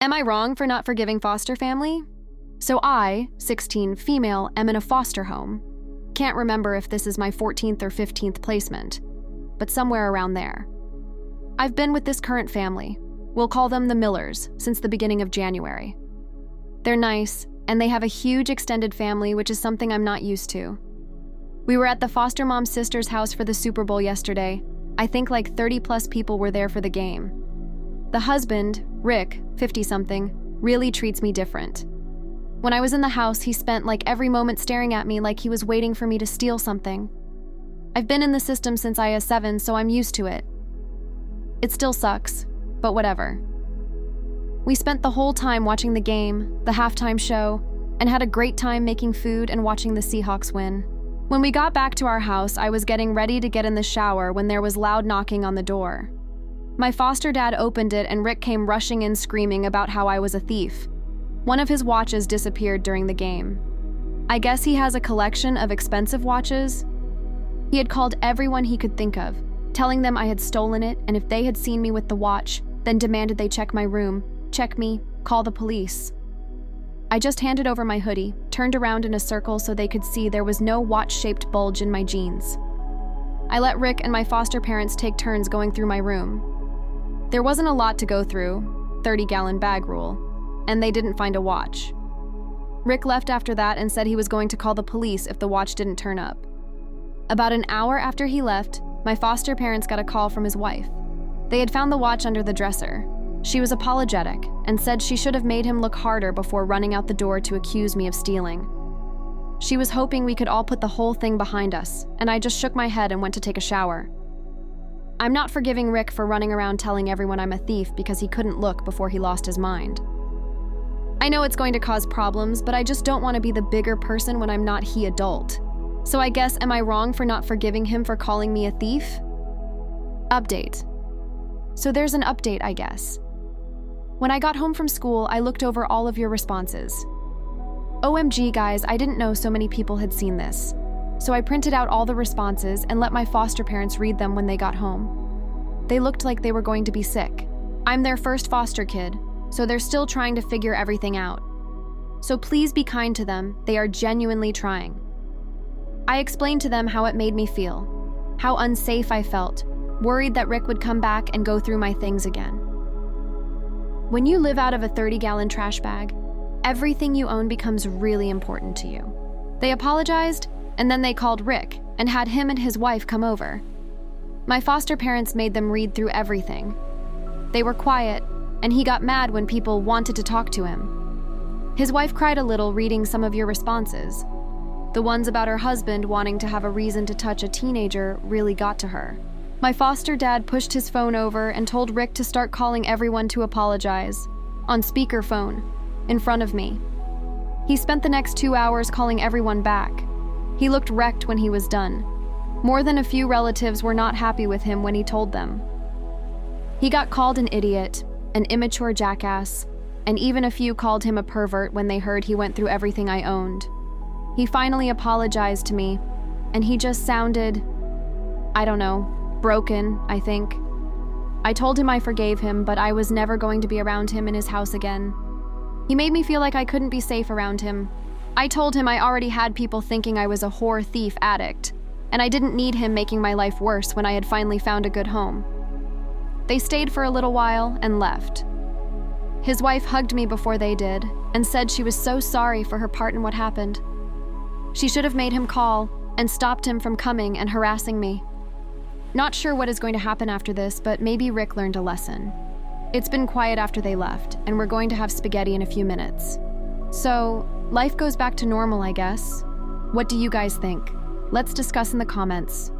Am I wrong for not forgiving foster family? So I, 16, female, am in a foster home. Can't remember if this is my 14th or 15th placement, but somewhere around there. I've been with this current family. We'll call them the Millers since the beginning of January. They're nice, and they have a huge extended family, which is something I'm not used to. We were at the foster mom's sister's house for the Super Bowl yesterday. I think like 30+ people were there for the game. The husband, Rick, 50-something, really treats me different. When I was in the house, he spent like every moment staring at me like he was waiting for me to steal something. I've been in the system since I was 7, so I'm used to it. It still sucks, but whatever. We spent the whole time watching the game, the halftime show, and had a great time making food and watching the Seahawks win. When we got back to our house, I was getting ready to get in the shower when there was loud knocking on the door. My foster dad opened it and Rick came rushing in screaming about how I was a thief. One of his watches disappeared during the game. I guess he has a collection of expensive watches. He had called everyone he could think of, telling them I had stolen it, and if they had seen me with the watch, then demanded they check my room, check me, call the police. I just handed over my hoodie, turned around in a circle so they could see there was no watch-shaped bulge in my jeans. I let Rick and my foster parents take turns going through my room. There wasn't a lot to go through, 30-gallon bag rule, and they didn't find a watch. Rick left after that and said he was going to call the police if the watch didn't turn up. About an hour after he left, my foster parents got a call from his wife. They had found the watch under the dresser. She was apologetic and said she should have made him look harder before running out the door to accuse me of stealing. She was hoping we could all put the whole thing behind us, and I just shook my head and went to take a shower. I'm not forgiving Rick for running around telling everyone I'm a thief because he couldn't look before he lost his mind. I know it's going to cause problems, but I just don't want to be the bigger person when I'm not he adult. So I guess, am I wrong for not forgiving him for calling me a thief? Update. So there's an update, I guess. When I got home from school, I looked over all of your responses. OMG, guys, I didn't know so many people had seen this. So I printed out all the responses and let my foster parents read them when they got home. They looked like they were going to be sick. I'm their first foster kid, so they're still trying to figure everything out. So please be kind to them, they are genuinely trying. I explained to them how it made me feel, how unsafe I felt, worried that Rick would come back and go through my things again. When you live out of a 30-gallon trash bag, everything you own becomes really important to you. They apologized, and then they called Rick and had him and his wife come over. My foster parents made them read through everything. They were quiet, and he got mad when people wanted to talk to him. His wife cried a little reading some of your responses. The ones about her husband wanting to have a reason to touch a teenager really got to her. My foster dad pushed his phone over and told Rick to start calling everyone to apologize, on speakerphone, in front of me. He spent the next 2 hours calling everyone back. He looked wrecked when he was done. More than a few relatives were not happy with him when he told them. He got called an idiot, an immature jackass, and even a few called him a pervert when they heard he went through everything I owned. He finally apologized to me, and he just sounded, I don't know, broken, I think. I told him I forgave him, but I was never going to be around him in his house again. He made me feel like I couldn't be safe around him. I told him I already had people thinking I was a whore, thief, addict, and I didn't need him making my life worse when I had finally found a good home. They stayed for a little while and left. His wife hugged me before they did and said she was so sorry for her part in what happened. She should have made him call and stopped him from coming and harassing me. Not sure what is going to happen after this, but maybe Rick learned a lesson. It's been quiet after they left, and we're going to have spaghetti in a few minutes. So, life goes back to normal, I guess. What do you guys think? Let's discuss in the comments.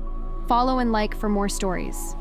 Follow and like for more stories.